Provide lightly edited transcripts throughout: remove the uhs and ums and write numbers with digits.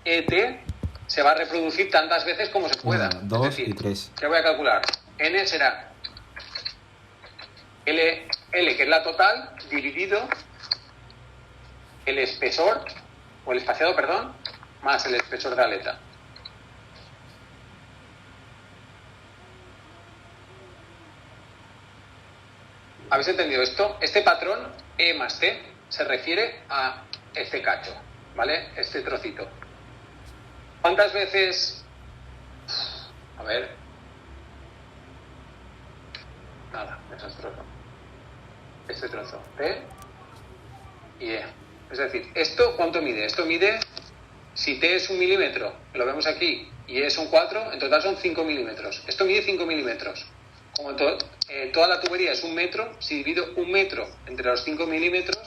ET se va a reproducir tantas veces como se pueda. 1, 2 es decir, y 3. ¿qué voy a calcular? N será L, que es la total, dividido el espesor, o el espaciado, perdón, más el espesor de aleta. ¿Habéis entendido esto? Este patrón, E más T, se refiere a este cacho, ¿vale? Este trocito. ¿Cuántas veces? A ver. Nada, desastroso. Este trozo, T y E. Es decir, ¿esto cuánto mide? Esto mide, si T es 1 milímetro, lo vemos aquí, y E son 4, en total son 5 milímetros. Esto mide 5 milímetros. Como toda la tubería es 1 metro, si divido 1 metro entre los 5 milímetros,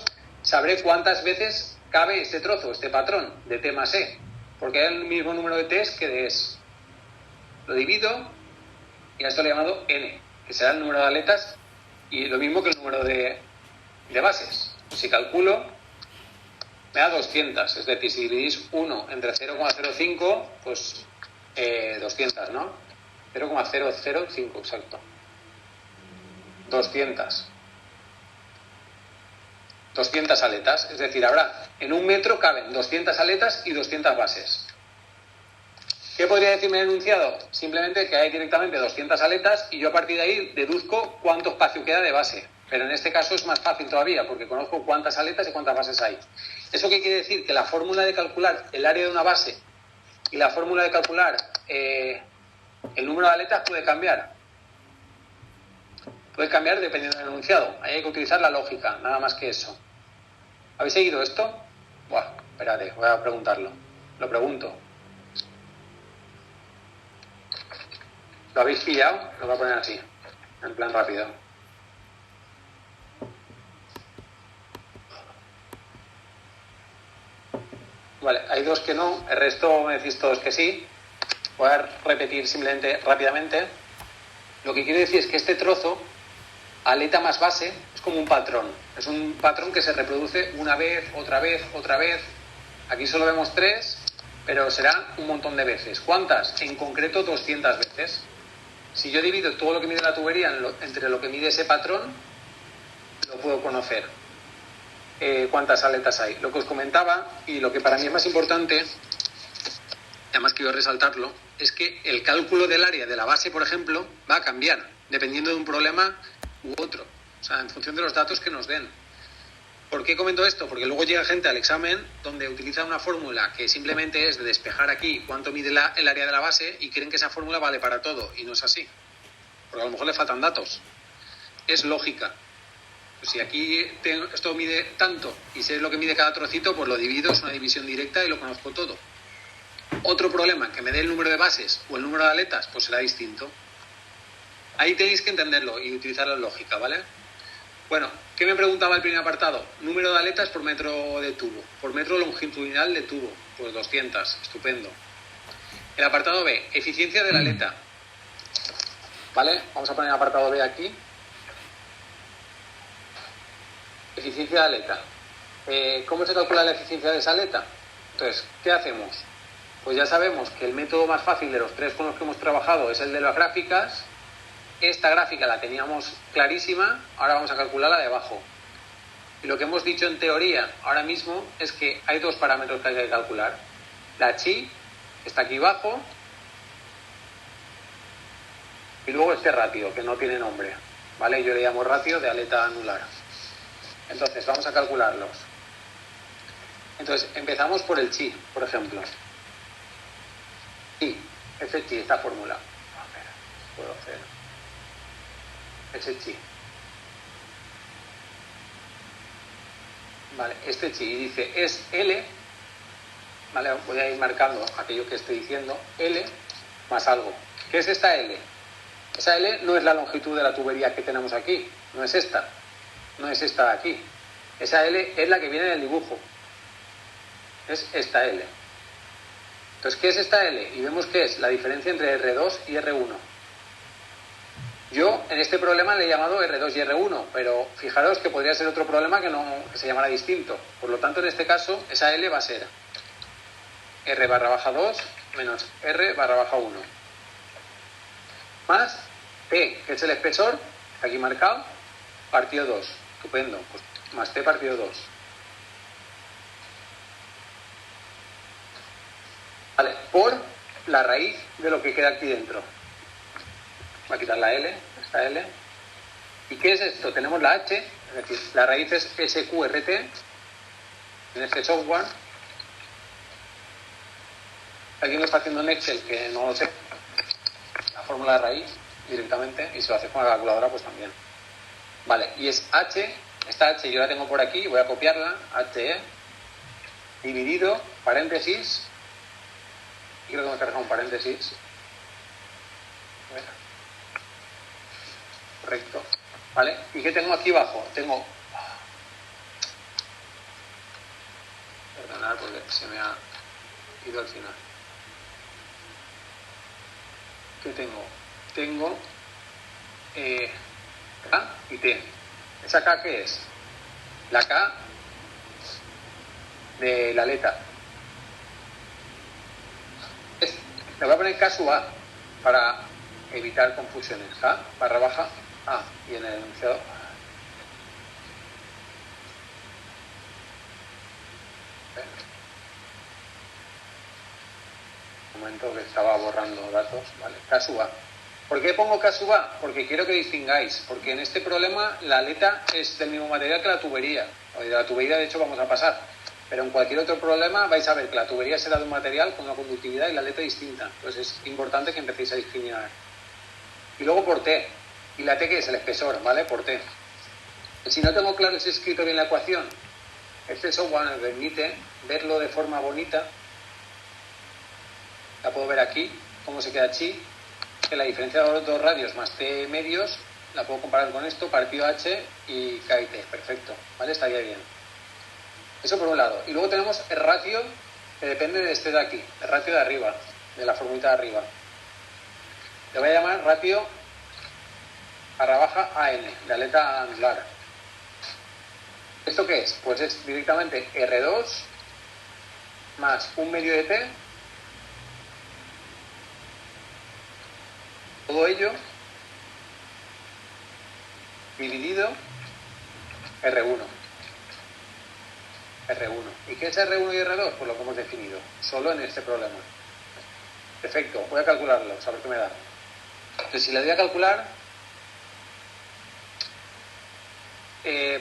sabré cuántas veces cabe este trozo, este patrón de T más E, porque hay el mismo número de T's que de E's. Lo divido y a esto le he llamado N, que será el número de aletas y lo mismo que el número de bases. Si calculo, me da 200, es decir, si dividís 1 entre 0,05, pues 200, ¿no? 0,005, exacto. 200 aletas, es decir, habrá en 1 metro caben 200 aletas y 200 bases. ¿Qué podría decirme el enunciado? Simplemente que hay directamente 200 aletas y yo a partir de ahí deduzco cuánto espacio queda de base. Pero en este caso es más fácil todavía porque conozco cuántas aletas y cuántas bases hay. ¿Eso qué quiere decir? Que la fórmula de calcular el área de una base y la fórmula de calcular el número de aletas puede cambiar. Puede cambiar dependiendo del enunciado. Ahí hay que utilizar la lógica, nada más que eso. ¿Habéis seguido esto? Buah, espérate, voy a preguntarlo. Lo pregunto. ¿Lo habéis pillado? Lo voy a poner así, en plan rápido. Vale, hay dos que no, el resto me decís todos que sí. Voy a repetir simplemente rápidamente. Lo que quiero decir es que este trozo, aleta más base, es como un patrón. Es un patrón que se reproduce una vez, otra vez, otra vez. Aquí solo vemos 3, pero será un montón de veces. ¿Cuántas? En concreto 200 veces. Si yo divido todo lo que mide la tubería entre lo que mide ese patrón, lo puedo conocer. ¿Cuántas aletas hay? Lo que os comentaba, y lo que para mí es más importante, además quiero resaltarlo, es que el cálculo del área de la base, por ejemplo, va a cambiar, dependiendo de un problema u otro. O sea, en función de los datos que nos den. ¿Por qué comento esto? Porque luego llega gente al examen donde utiliza una fórmula que simplemente es de despejar aquí cuánto mide el área de la base y creen que esa fórmula vale para todo, y no es así. Porque a lo mejor le faltan datos. Es lógica. Pues si aquí esto mide tanto y sé lo que mide cada trocito, pues lo divido, es una división directa y lo conozco todo. Otro problema, que me dé el número de bases o el número de aletas, pues será distinto. Ahí tenéis que entenderlo y utilizar la lógica, ¿vale? Bueno, ¿qué me preguntaba el primer apartado? Número de aletas por metro de tubo, por metro longitudinal de tubo, pues 200, estupendo. El apartado B, eficiencia de la aleta. ¿Vale? Vamos a poner el apartado B aquí. Eficiencia de aleta. ¿Cómo se calcula la eficiencia de esa aleta? Entonces, ¿qué hacemos? Pues ya sabemos que el método más fácil de los 3 con los que hemos trabajado es el de las gráficas. Esta gráfica la teníamos clarísima, ahora vamos a calcular la de abajo. Y lo que hemos dicho en teoría ahora mismo es que hay 2 parámetros que hay que calcular. La chi, que está aquí abajo, y luego este ratio, que no tiene nombre, ¿vale? Yo le llamo ratio de aleta anular. Entonces, vamos a calcularlos. Entonces, empezamos por el chi, por ejemplo. Chi, ese chi, esta fórmula. A ver, puedo hacer. Ese chi. Vale, este chi dice es L, vale, voy a ir marcando aquello que estoy diciendo, L más algo. ¿Qué es esta L? Esa L no es la longitud de la tubería que tenemos aquí, no es esta de aquí. Esa L es la que viene en el dibujo, es esta L. Entonces, ¿qué es esta L? Y vemos que es la diferencia entre R2 y R1. Yo en este problema le he llamado R2 y R1, pero fijaros que podría ser otro problema que se llamara distinto. Por lo tanto, en este caso, esa L va a ser R barra baja 2 menos R barra baja 1. Más T, que es el espesor, aquí marcado, partido 2. Estupendo. Pues más T partido 2. Vale, por la raíz de lo que queda aquí dentro. Voy a quitar la L, esta L. ¿Y qué es esto? Tenemos la H, es decir, la raíz es SQRT en este software. Alguien lo está haciendo en Excel, que no lo sé, la fórmula de raíz directamente, y si lo hace con la calculadora, pues también. Vale, y es H, esta H yo la tengo por aquí, voy a copiarla, HE, dividido, paréntesis, y creo que me he cargado un paréntesis. Correcto. ¿Vale? ¿Y qué tengo aquí abajo? Tengo... Perdonad porque se me ha ido al final. ¿Qué tengo? Tengo K y T. ¿Esa K qué es? La K de la aleta. Le voy a poner K sub A para evitar confusiones. K barra baja A. Y en el enunciado... Un momento que estaba borrando datos. Vale, K sub A. ¿Por qué pongo K sub A? Porque quiero que distingáis. Porque en este problema la aleta es del mismo material que la tubería. De la tubería, de hecho, vamos a pasar. Pero en cualquier otro problema vais a ver que la tubería será de un material con una conductividad y la aleta distinta. Entonces es importante que empecéis a discriminar. Y luego por T. ¿Y la T qué es? El espesor, ¿vale? Por T. Si no tengo claro si he escrito bien la ecuación, este software me permite verlo de forma bonita. La puedo ver aquí, cómo se queda chi, que la diferencia de los dos radios más T medios, la puedo comparar con esto, partido H y K y T. Perfecto, ¿vale? Estaría bien. Eso por un lado. Y luego tenemos el ratio, que depende de este de aquí, el ratio de arriba, de la formulita de arriba. Le voy a llamar ratio barra baja AN, de aleta anular. ¿Esto qué es? Pues es directamente R2 más un medio de T, todo ello dividido R1. R1. ¿Y qué es R1 y R2? Pues lo que hemos definido, solo en este problema. Perfecto, voy a calcularlo, a ver qué me da. Entonces, si le doy a calcular,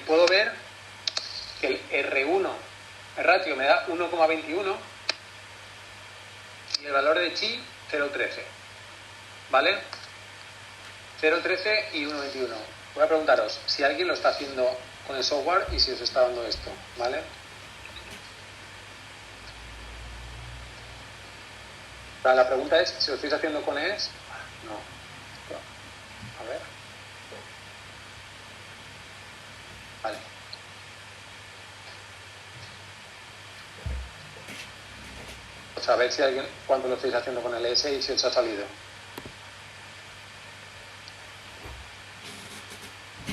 puedo ver que el R1, el ratio, me da 1,21 y el valor de chi, 0,13. ¿Vale? 0,13 y 1,21. Voy a preguntaros si alguien lo está haciendo con el software y si os está dando esto, ¿vale? La pregunta es si lo estáis haciendo con ES. No. A ver. Vale. Pues a ver si alguien, cuánto lo estáis haciendo con el ES y si os ha salido.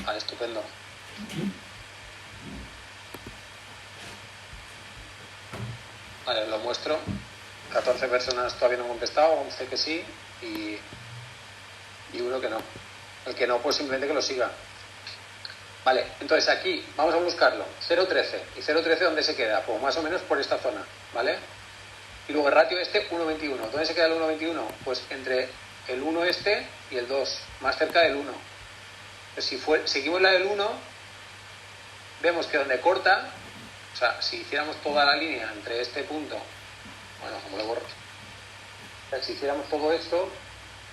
Vale, estupendo. Vale, lo muestro. 14 personas todavía no han contestado, 11 que sí y uno que no. El que no, pues simplemente que lo siga. Vale, entonces aquí vamos a buscarlo. 0,13. ¿Y 0,13 dónde se queda? Pues más o menos por esta zona, ¿vale? Y luego el ratio este, 1,21. ¿Dónde se queda el 1,21? Pues entre el 1 este y el 2, más cerca del 1. Pues si seguimos la del 1, vemos que donde corta, o sea, si hiciéramos toda la línea entre este punto, bueno, como lo borro, o sea, si hiciéramos todo esto,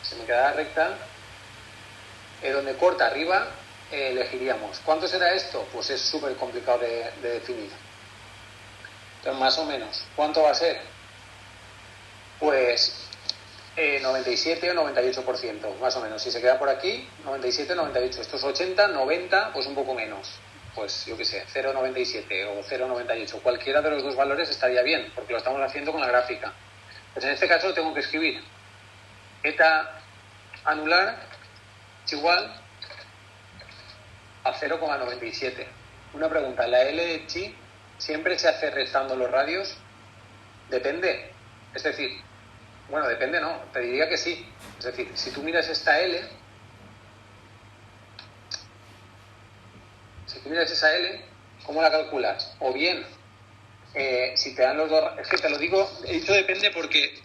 se me quedará recta, donde corta arriba, elegiríamos. ¿Cuánto será esto? Pues es súper complicado de definir. Entonces, más o menos, ¿cuánto va a ser? Pues 97 o 98%, más o menos. Si se queda por aquí, 97 o 98. Esto es 80, 90, pues un poco menos. Pues yo qué sé, 0,97 o 0,98. Cualquiera de los dos valores estaría bien, porque lo estamos haciendo con la gráfica. Pues en este caso tengo que escribir eta anular es igual a 0,97. Una pregunta, ¿la L de chi siempre se hace restando los radios? Depende. Es decir, bueno, depende, ¿no? Te diría que sí. Es decir, si tú miras esta L, esa L, ¿cómo la calculas? O bien, si te dan los dos... Es que te lo digo, he dicho depende porque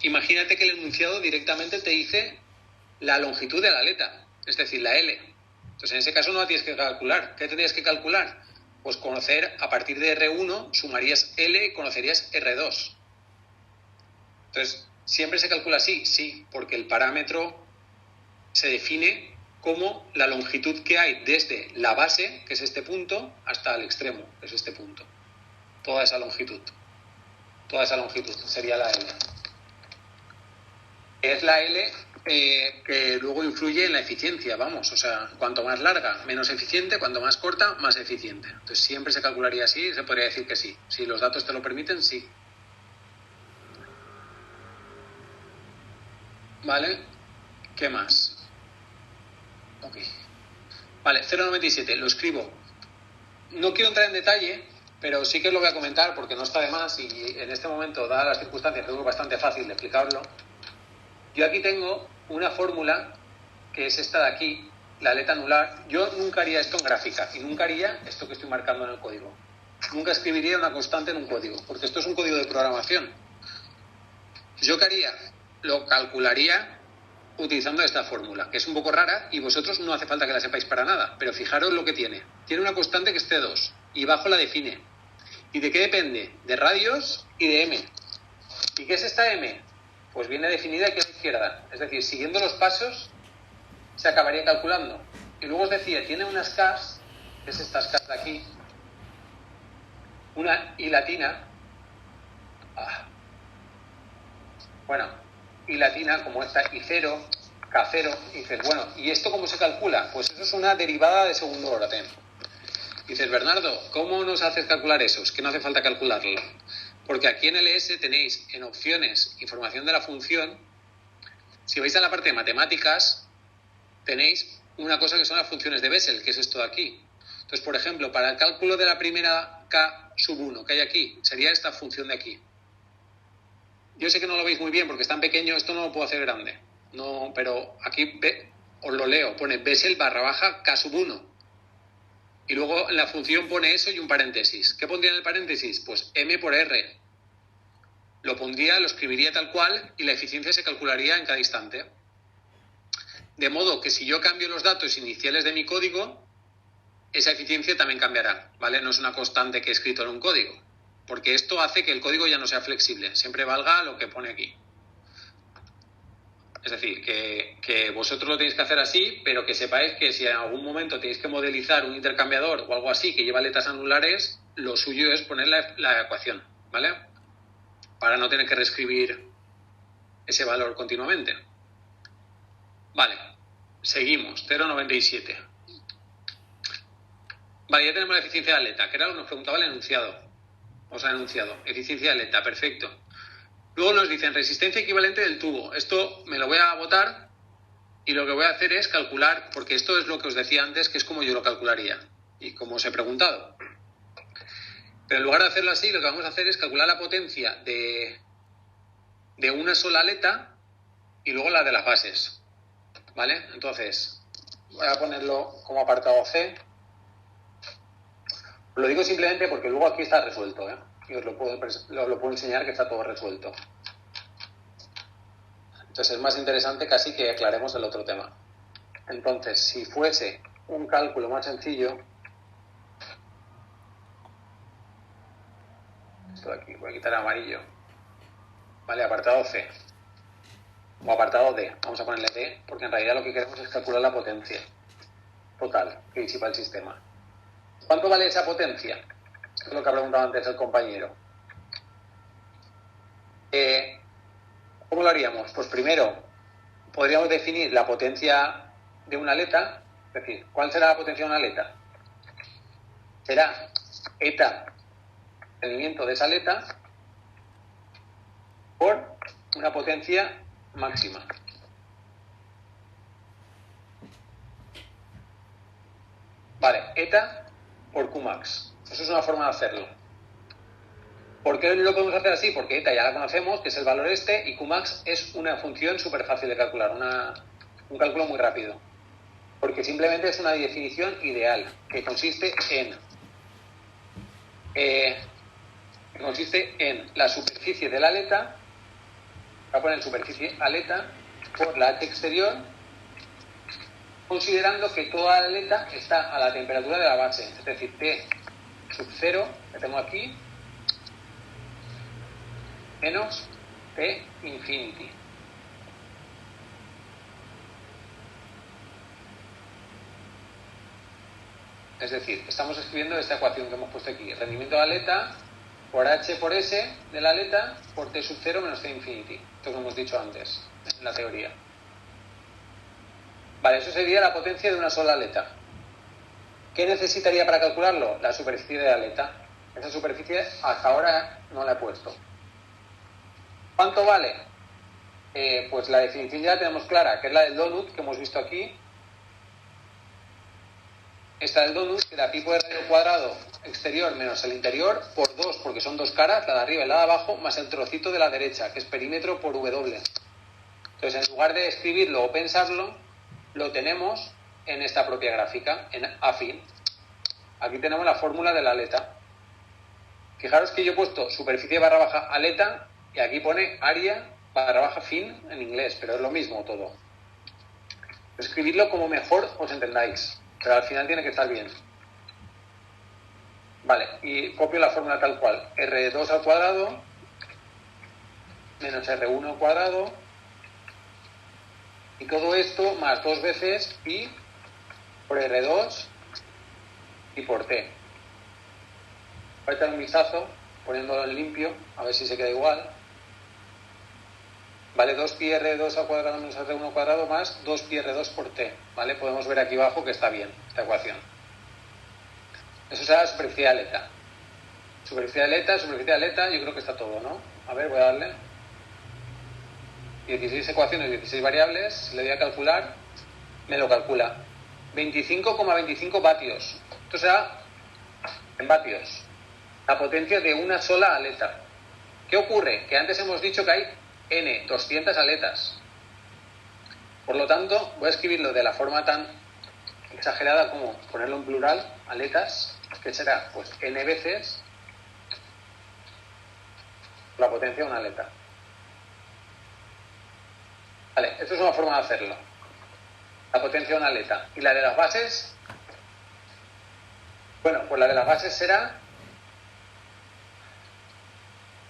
imagínate que el enunciado directamente te dice la longitud de la aleta, es decir, la L. Entonces, en ese caso no la tienes que calcular. ¿Qué tendrías que calcular? Pues conocer, a partir de R1, sumarías L y conocerías R2. Entonces, ¿siempre se calcula así? Sí, porque el parámetro se define como la longitud que hay desde la base, que es este punto, hasta el extremo, que es este punto. Toda esa longitud sería la L. Es la L que luego influye en la eficiencia, vamos, o sea, cuanto más larga, menos eficiente, cuanto más corta, más eficiente. Entonces siempre se calcularía así, se podría decir que sí. Si los datos te lo permiten, sí. ¿Vale? ¿Qué más? Ok. Vale, 0,97, lo escribo. No quiero entrar en detalle, pero sí que lo voy a comentar porque no está de más y en este momento, dadas las circunstancias, creo que es bastante fácil de explicarlo. Yo aquí tengo una fórmula que es esta de aquí, la aleta anular. Yo nunca haría esto en gráfica y nunca haría esto que estoy marcando en el código. Nunca escribiría una constante en un código, porque esto es un código de programación. ¿Yo qué haría? Lo calcularía utilizando esta fórmula, que es un poco rara y vosotros no hace falta que la sepáis para nada, pero fijaros lo que tiene. Tiene una constante que es T2 y bajo la define. ¿Y de qué depende? De radios y de M. ¿Y qué es esta M? Pues viene definida aquí a la izquierda. Es decir, siguiendo los pasos se acabaría calculando. Y luego os decía, tiene unas Ks, que es estas Ks de aquí, una I latina, I latina como esta I0, K0, y dices, bueno, ¿y esto cómo se calcula? Pues eso es una derivada de segundo orden. Dices, Bernardo, ¿cómo nos haces calcular eso? Es que no hace falta calcularlo. Porque aquí en LS tenéis en opciones información de la función. Si vais a la parte de matemáticas, tenéis una cosa que son las funciones de Bessel, que es esto de aquí. Entonces, por ejemplo, para el cálculo de la primera K sub 1 que hay aquí, sería esta función de aquí. Yo sé que no lo veis muy bien porque es tan pequeño, esto no lo puedo hacer grande. No, pero aquí os lo leo, pone Bessel barra baja K sub 1. Y luego la función pone eso y un paréntesis. ¿Qué pondría en el paréntesis? Pues M por R. Lo pondría, lo escribiría tal cual y la eficiencia se calcularía en cada instante. De modo que si yo cambio los datos iniciales de mi código, esa eficiencia también cambiará, ¿vale? No es una constante que he escrito en un código, porque esto hace que el código ya no sea flexible, siempre valga lo que pone aquí. Es decir, que vosotros lo tenéis que hacer así, pero que sepáis que si en algún momento tenéis que modelizar un intercambiador o algo así que lleva aletas anulares, lo suyo es poner la ecuación, ¿vale? Para no tener que reescribir ese valor continuamente. Vale, seguimos, 0,97. Vale, ya tenemos la eficiencia de aleta, que era lo que nos preguntaba el enunciado. Eficiencia de aleta, perfecto. Luego nos dicen resistencia equivalente del tubo. Esto me lo voy a botar y lo que voy a hacer es calcular, porque esto es lo que os decía antes, que es como yo lo calcularía y como os he preguntado. Pero en lugar de hacerlo así, lo que vamos a hacer es calcular la potencia de una sola aleta y luego la de las bases. ¿Vale? Entonces, voy a ponerlo como apartado C. Lo digo simplemente porque luego aquí está resuelto, ¿eh? Y os lo puedo enseñar que está todo resuelto. Entonces es más interesante casi que aclaremos el otro tema. Entonces, si fuese un cálculo más sencillo, esto de aquí, voy a quitar el amarillo. Vale, apartado C. O apartado D. Vamos a ponerle D, porque en realidad lo que queremos es calcular la potencia total que disipa el sistema. ¿Cuánto vale esa potencia? Es lo que ha preguntado antes el compañero. ¿Cómo lo haríamos? Pues primero podríamos definir la potencia de una aleta. Es decir, ¿cuál será la potencia de una aleta? Será eta, el movimiento de esa aleta, por una potencia máxima. Vale, eta por Qmax. Eso es una forma de hacerlo. ¿Por qué lo podemos hacer así? Porque eta ya la conocemos, que es el valor este, y Qmax es una función súper fácil de calcular, un cálculo muy rápido. Porque simplemente es una definición ideal, que consiste en la superficie de la aleta, voy a poner superficie aleta, por la H exterior, considerando que toda la aleta está a la temperatura de la base, es decir, T sub 0, que tengo aquí, menos T infinity. Es decir, estamos escribiendo esta ecuación que hemos puesto aquí. Rendimiento de aleta por H por S de la aleta por T sub 0 menos T infinity. Esto lo hemos dicho antes, en la teoría. Vale, eso sería la potencia de una sola aleta. ¿Qué necesitaría para calcularlo? La superficie de la aleta. Esa superficie hasta ahora no la he puesto. ¿Cuánto vale? Pues la definición ya la tenemos clara, que es la del donut que hemos visto aquí. Esta del donut, que era pi por radio cuadrado exterior menos el interior por 2, porque son dos caras, la de arriba y la de abajo, más el trocito de la derecha, que es perímetro por W. Entonces, en lugar de escribirlo o pensarlo, lo tenemos en esta propia gráfica, en afín. Aquí tenemos la fórmula de la aleta. Fijaros que yo he puesto superficie barra baja aleta y aquí pone área barra baja fin en inglés, pero es lo mismo todo. Escribidlo como mejor os entendáis, pero al final tiene que estar bien. Vale, y copio la fórmula tal cual. R2 al cuadrado menos R1 al cuadrado y todo esto más 2 veces pi por R2 y por T. Voy a echar un vistazo poniéndolo en limpio, a ver si se queda igual. Vale, 2pi R2 al cuadrado menos R1 al cuadrado más 2pi R2 por T. Vale, podemos ver aquí abajo que está bien esta ecuación. Eso será la superficie de aleta. Superficie de aleta, yo creo que está todo, ¿no? A ver, voy a darle. 16 ecuaciones, 16 variables, si le voy a calcular, me lo calcula. 25,25 vatios. Esto será en vatios. La potencia de una sola aleta. ¿Qué ocurre? Que antes hemos dicho que hay N, 200 aletas. Por lo tanto, voy a escribirlo de la forma tan exagerada como ponerlo en plural, aletas, que será pues N veces la potencia de una aleta. Vale, esto es una forma de hacerlo. La potencia de una aleta. ¿Y la de las bases? Bueno, pues la de las bases será,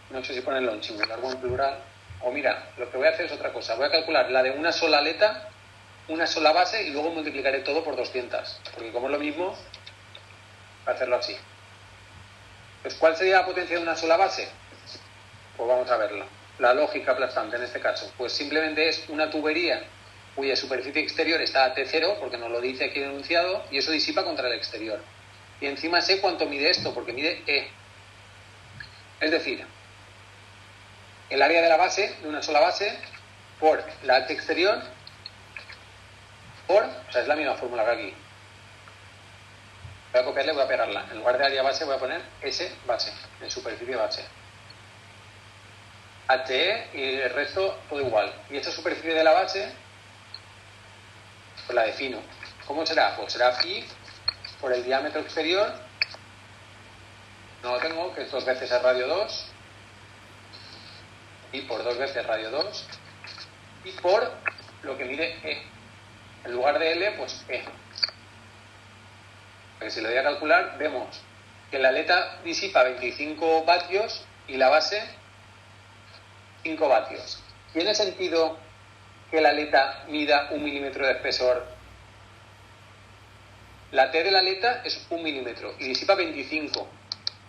no sé si ponerlo en singular o en plural, o mira, lo que voy a hacer es otra cosa. Voy a calcular la de una sola aleta, una sola base y luego multiplicaré todo por 200. Porque como es lo mismo, voy a hacerlo así. Pues ¿cuál sería la potencia de una sola base? Pues vamos a verlo. La lógica aplastante en este caso. Pues simplemente es una tubería cuya superficie exterior está a T0, porque nos lo dice aquí el enunciado, y eso disipa contra el exterior. Y encima sé cuánto mide esto, porque mide E. Es decir, el área de la base, de una sola base, por la H exterior, o sea, es la misma fórmula que aquí. Voy a copiarla y voy a pegarla. En lugar de área base voy a poner S base, en superficie base. HE y el resto todo igual. Y esta superficie de la base, pues la defino. ¿Cómo será? Pues será pi por el diámetro exterior, no lo tengo, que es 2 veces el radio 2, y por 2 veces radio 2, y por lo que mide E. En lugar de L, pues E. Porque si lo voy a calcular, vemos que la aleta disipa 25 vatios y la base 5 vatios. ¿Tiene sentido que la aleta mida 1 milímetro de espesor? La T de la aleta es 1 milímetro y disipa 25.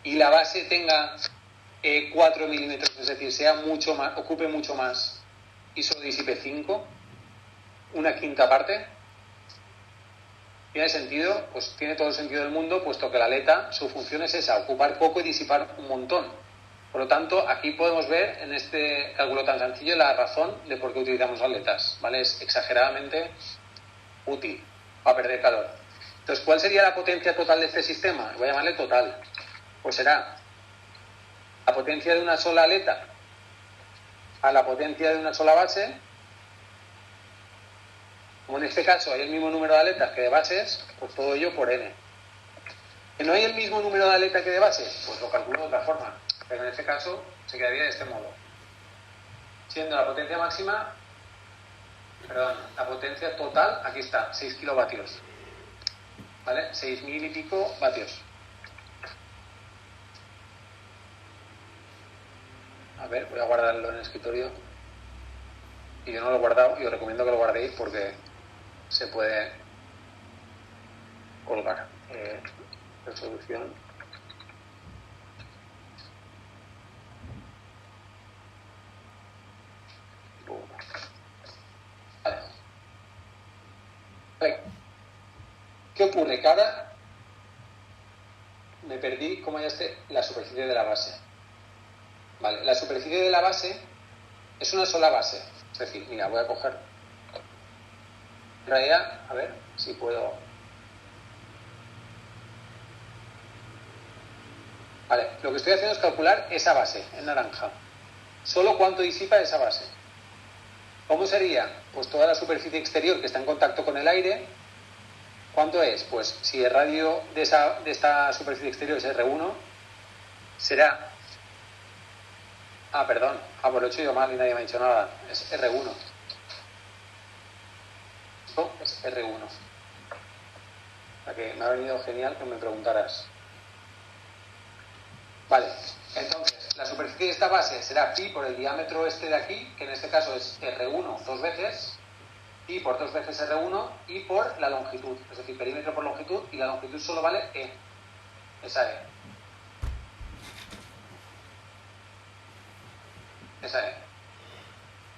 Y la base tenga 4 milímetros, es decir, sea mucho más, ocupe mucho más y solo disipe 5, una quinta parte. ¿Tiene sentido? Pues tiene todo el sentido del mundo, puesto que la aleta, su función es esa, ocupar poco y disipar un montón. Por lo tanto, aquí podemos ver en este cálculo tan sencillo la razón de por qué utilizamos aletas, ¿vale? Es exageradamente útil para perder calor. Entonces, ¿cuál sería la potencia total de este sistema? Voy a llamarle total. Pues será la potencia de una sola aleta a la potencia de una sola base, como en este caso hay el mismo número de aletas que de bases, pues todo ello por n. ¿Que no hay el mismo número de aletas que de bases? Pues lo calculo de otra forma, pero en este caso se quedaría de este modo. Siendo la potencia máxima, perdón, la potencia total, aquí está, 6 kilovatios. ¿Vale? 6.000 y pico vatios. A ver, voy a guardarlo en el escritorio. Y yo no lo he guardado, y os recomiendo que lo guardéis porque se puede colgar. Resolución. Vale. ¿Qué ocurre? Que ahora me perdí, como ya esté, la superficie de la base. Vale, la superficie de la base es una sola base. Es decir, mira, voy a coger... En realidad, a ver si puedo... Vale, lo que estoy haciendo es calcular esa base, en naranja. Solo cuánto disipa esa base. ¿Cómo sería? Pues toda la superficie exterior que está en contacto con el aire. ¿Cuánto es? Pues si el radio de esta superficie exterior es R1, será... perdón. Pues lo he hecho yo mal y nadie me ha dicho nada. Es R1. Esto es R1. O sea que me ha venido genial que me preguntaras. Vale, entonces la superficie de esta base será pi por el diámetro este de aquí, que en este caso es R1 dos veces, pi por dos veces R1 y por la longitud, es decir, perímetro por longitud, y la longitud solo vale E, esa E. Esa E.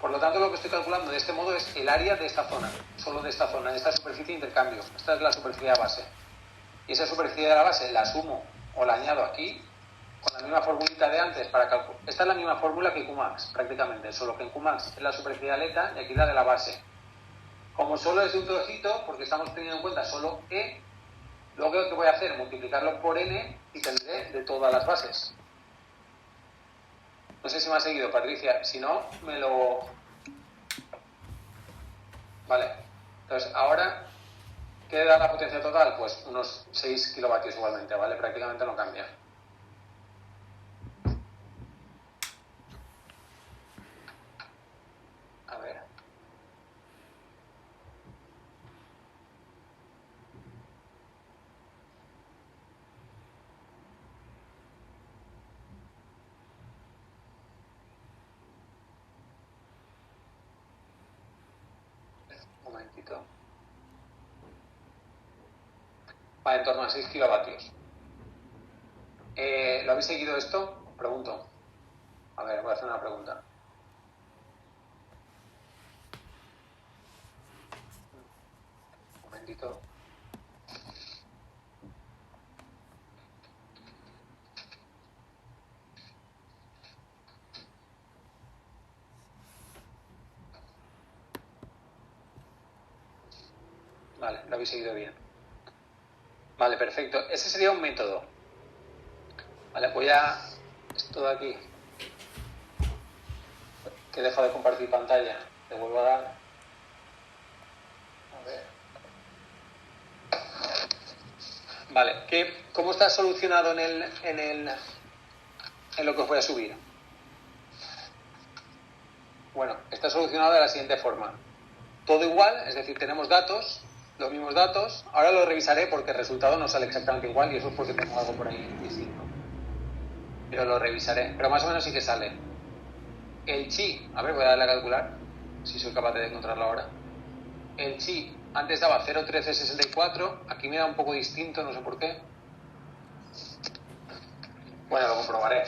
Por lo tanto, lo que estoy calculando de este modo es el área de esta zona, solo de esta zona, de esta superficie de intercambio. Esta es la superficie de la base. Y esa superficie de la base la sumo o la añado aquí, con la misma formulita de antes para calcular. Esta es la misma fórmula que Qmax, prácticamente, solo que en Qmax es la superficie de aleta y aquí la de la base. Como solo es de un trocito, porque estamos teniendo en cuenta solo E, luego lo que voy a hacer es multiplicarlo por n y tendré de todas las bases. No sé si me ha seguido, Patricia. Si no, me lo... Vale. Entonces, ahora, ¿qué da la potencia total? Pues unos 6 kilovatios igualmente, ¿vale? Prácticamente no cambia. A ver. Un momentito. Va en torno a 6 kilovatios. ¿Lo habéis seguido esto? Os pregunto. A ver, voy a hacer una pregunta. Un momentito. Vale, lo habéis seguido bien. Vale, perfecto. Ese sería un método. Vale, voy a... Esto de aquí. Que he dejado de compartir pantalla. Le vuelvo a dar. A ver. Vale, ¿cómo está solucionado en lo que os voy a subir? Bueno, está solucionado de la siguiente forma. Todo igual, es decir, tenemos datos, los mismos datos. Ahora lo revisaré porque el resultado no sale exactamente igual y eso es porque tengo algo por ahí distinto. Pero lo revisaré. Pero más o menos sí que sale. El chi, a ver, voy a darle a calcular, si soy capaz de encontrarlo ahora. El chi antes daba 0,1364, aquí me da un poco distinto, no sé por qué. Bueno, lo comprobaré.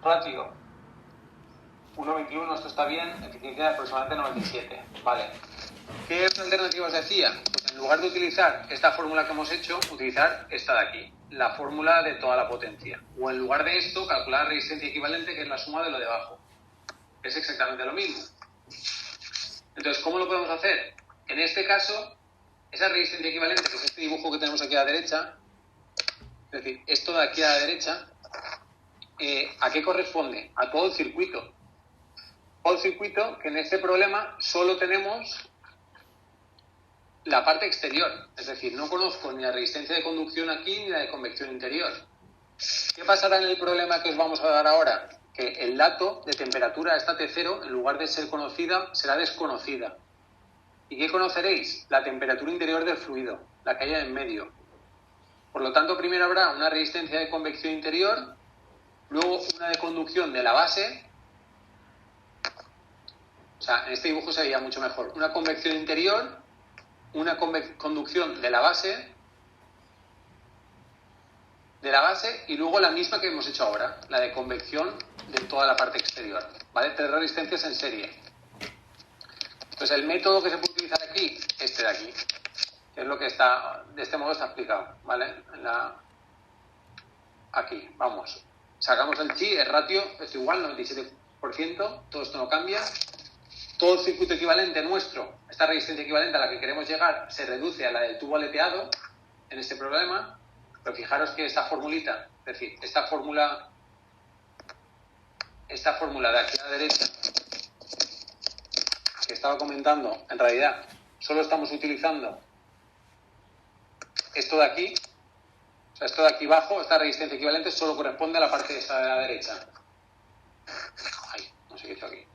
Ratio 1,21, esto está bien, eficiencia de aproximadamente 97. Vale. ¿Qué alternativa os decía? Pues en lugar de utilizar esta fórmula que hemos hecho, utilizar esta de aquí, la fórmula de toda la potencia. O en lugar de esto, calcular la resistencia equivalente, que es la suma de lo de abajo. Es exactamente lo mismo. Entonces, ¿cómo lo podemos hacer? En este caso, esa resistencia equivalente, que es este dibujo que tenemos aquí a la derecha, es decir, esto de aquí a la derecha, ¿a qué corresponde? A todo el circuito. Todo el circuito que en este problema solo tenemos la parte exterior. Es decir, no conozco ni la resistencia de conducción aquí ni la de convección interior. ¿Qué pasará en el problema que os vamos a dar ahora? Que el dato de temperatura esta T0, en lugar de ser conocida, será desconocida. ¿Y qué conoceréis? La temperatura interior del fluido, la que haya en medio. Por lo tanto, primero habrá una resistencia de convección interior, luego una de conducción de la base. O sea, en este dibujo se veía mucho mejor. Una convección interior, una conducción de la base, y luego la misma que hemos hecho ahora, la de convección de toda la parte exterior. ¿Vale? 3 resistencias en serie. Entonces, el método que se puede utilizar aquí, este de aquí, que es lo que está, de este modo está explicado, ¿vale? Aquí, vamos. Sacamos el chi, el ratio es igual, 97%, todo esto no cambia. Todo el circuito equivalente nuestro, esta resistencia equivalente a la que queremos llegar, se reduce a la del tubo aleteado en este problema. Pero fijaros que esta formulita, es decir, esta fórmula de aquí a la derecha, que estaba comentando, en realidad solo estamos utilizando esto de aquí. O sea, esto de aquí abajo, esta resistencia equivalente, solo corresponde a la parte esta de la derecha. Ay, no sé qué he hecho aquí.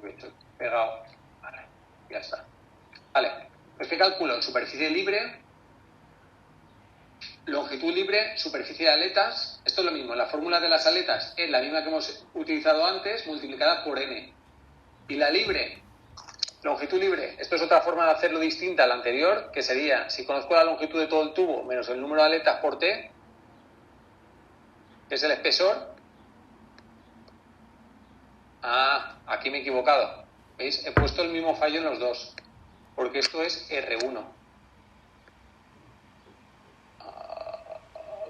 Lo he hecho pegado. Vale, ya está. Vale, pues ¿qué calculo? Superficie libre, longitud libre, superficie de aletas. Esto es lo mismo, la fórmula de las aletas es la misma que hemos utilizado antes, multiplicada por n. Y la libre, longitud libre, esto es otra forma de hacerlo distinta a la anterior, que sería, si conozco la longitud de todo el tubo menos el número de aletas por t, que es el espesor. Ah, aquí me he equivocado. ¿Veis? He puesto el mismo fallo en los dos, porque esto es R1.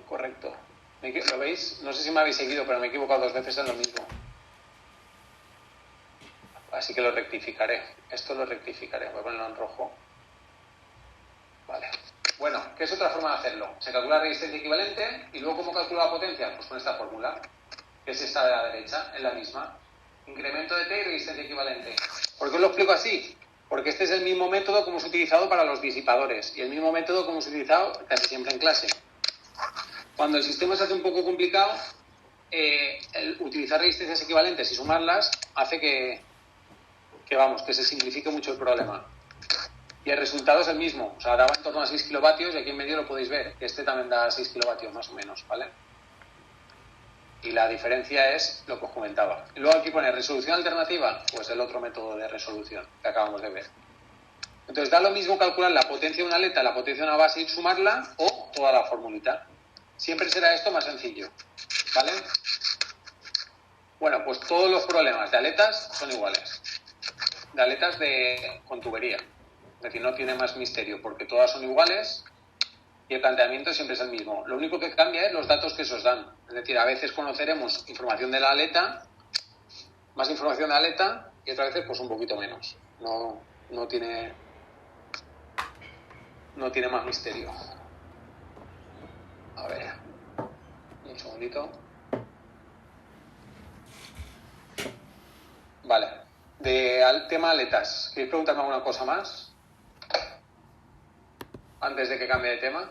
Correcto. ¿Lo veis? No sé si me habéis seguido, pero me he equivocado 2 veces en lo mismo. Así que lo rectificaré. Esto lo rectificaré. Voy a ponerlo en rojo. Vale. Bueno, ¿qué es otra forma de hacerlo? Se calcula la resistencia equivalente y luego ¿cómo calcula la potencia? Pues con esta fórmula, que es esta de la derecha, es la misma. Incremento de T y resistencia equivalente. ¿Por qué os lo explico así? Porque este es el mismo método que hemos utilizado para los disipadores y el mismo método que hemos utilizado casi siempre en clase. Cuando el sistema se hace un poco complicado, el utilizar resistencias equivalentes y sumarlas hace que se simplifique mucho el problema. Y el resultado es el mismo, o sea, daba en torno a 6 kilovatios y aquí en medio lo podéis ver, que este también da 6 kilovatios más o menos, ¿vale? Y la diferencia es lo que os comentaba. Y luego aquí pone resolución alternativa, pues el otro método de resolución que acabamos de ver. Entonces da lo mismo calcular la potencia de una aleta, la potencia de una base y sumarla, o toda la formulita. Siempre será esto más sencillo, ¿vale? Bueno, pues todos los problemas de aletas son iguales. De aletas con tubería. Es decir, no tiene más misterio, porque todas son iguales y el planteamiento siempre es el mismo. Lo único que cambia es los datos que se os dan. Es decir, a veces conoceremos información de la aleta, más información de la aleta, y otras veces pues un poquito menos. No tiene más misterio. A ver, un segundito. Vale, al tema aletas, ¿queréis preguntarme alguna cosa más? Antes de que cambie de tema.